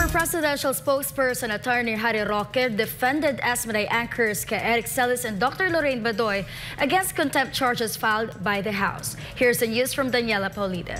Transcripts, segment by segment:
Presidential spokesperson Attorney Harry Roque defended SMNI anchors Eric Celis and Dr. Lorraine Badoy against contempt charges filed by the House. Here's the news from Daniela Paulita.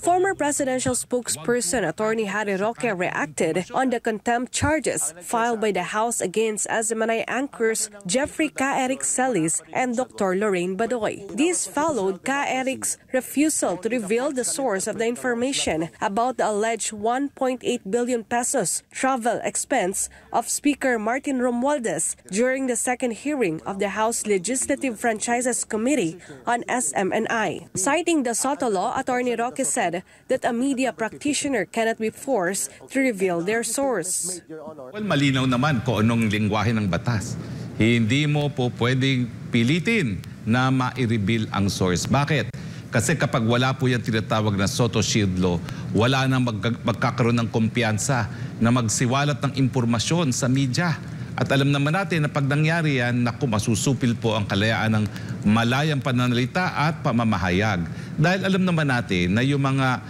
Former presidential spokesperson Attorney Harry Roque reacted on the contempt charges filed by the House against SMNI anchors Jeffrey Eric Celis and Dr. Lorraine Badoy. This followed Eric's refusal to reveal the source of the information about the alleged 1.8 billion pesos travel expense of Speaker Martin Romualdez during the second hearing of the House Legislative Franchises Committee on SMNI. Citing the Soto law, Attorney Roque said that a media practitioner cannot be forced to reveal their source. Well, malinaw naman kung anong lingwahe ng batas. Hindi mo po pwedeng pilitin na ma-reveal ang source. Bakit? Kasi kapag wala po yung tinatawag na Soto Shield Law, wala nang magkakaroon ng kumpiyansa na magsiwalat ng impormasyon sa media. At alam naman natin na pag nangyari yan, naku, masusupil po ang kalayaan ng malayang pananalita at pamamahayag. Dahil alam naman natin na yung mga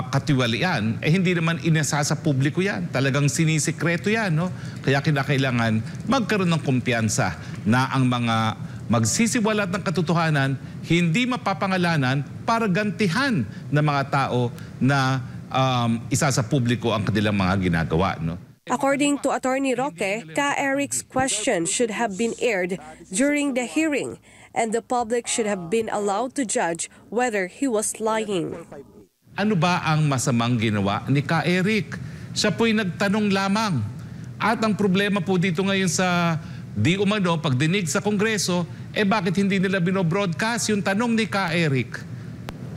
katiwalian, hindi naman inasa sa publiko yan. Talagang sinisikreto yan, no? Kaya kinakailangan magkaroon ng kumpiyansa na ang mga magsisiwalat ng katotohanan, hindi mapapangalanan para gantihan ng mga tao na isa sa publiko ang kanilang mga ginagawa, no? According to Attorney Roque, Eric's question should have been aired during the hearing and the public should have been allowed to judge whether he was lying. Ano ba ang masamang ginawa ni Eric? Siya po'y nagtanong lamang. At ang problema po dito ngayon sa di umano pagdinig sa Kongreso, bakit hindi nila binobroadcast yung tanong ni Eric?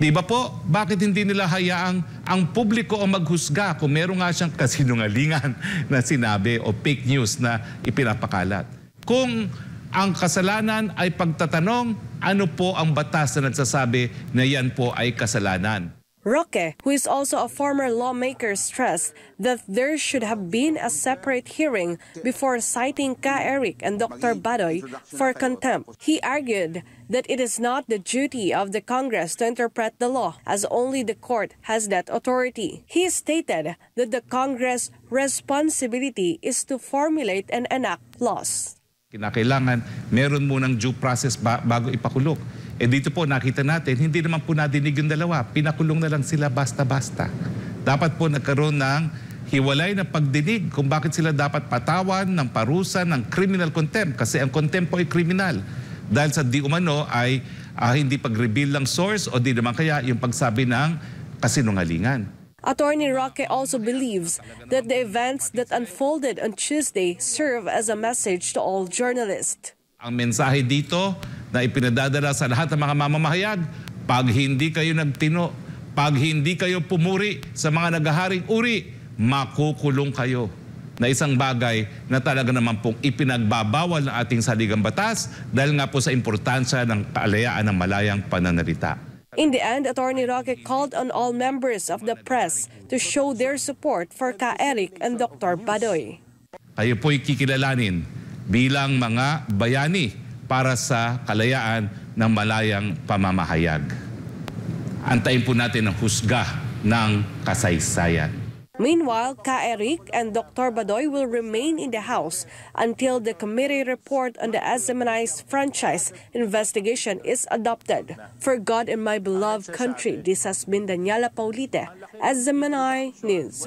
Di ba po? Bakit hindi nila hayaang ang publiko ang maghusga kung meron nga siyang kasinungalingan na sinabi o fake news na ipinapakalat? Kung ang kasalanan ay pagtatanong, ano po ang batas na nagsasabi na yan po ay kasalanan? Roque, who is also a former lawmaker, stressed that there should have been a separate hearing before citing Eric and Dr. Badoy for contempt. He argued that it is not the duty of the Congress to interpret the law, as only the court has that authority. He stated that the Congress' responsibility is to formulate and enact laws. Kinakailangan meron munang due process bago ipakulong. Dito po nakita natin, hindi naman po nadinig yung dalawa. Pinakulong na lang sila basta-basta. Dapat po nagkaroon ng hiwalay na pagdinig kung bakit sila dapat patawan ng parusa ng criminal contempt. Kasi ang contempt po ay criminal. Dahil sa di umano ay hindi pag-reveal ng source o di naman kaya yung pagsabi ng kasinungalingan. Attorney Roque also believes that the events that unfolded on Tuesday serve as a message to all journalists. Ang mensahe dito na ipinadadala sa lahat ng mga mamamahayag, pag hindi kayo nagtino, pag hindi kayo pumuri sa mga naghaharing uri, makukulong kayo. Na isang bagay na talaga naman pong ipinagbabawal ng ating saligang batas dahil nga po sa importansya ng kalayaan ng malayang pananalita. In the end, Attorney Roque called on all members of the press to show their support for Eric and Dr. Badoy. Kayo po'y kikilalanin bilang mga bayani para sa kalayaan ng malayang pamamahayag. Antayin po natin ang husga ng kasaysayan. Meanwhile, Eric and Dr. Badoy will remain in the House until the committee report on the SMNI's franchise investigation is adopted. For God and my beloved country, this has been Daniela Paulita, SMNI News.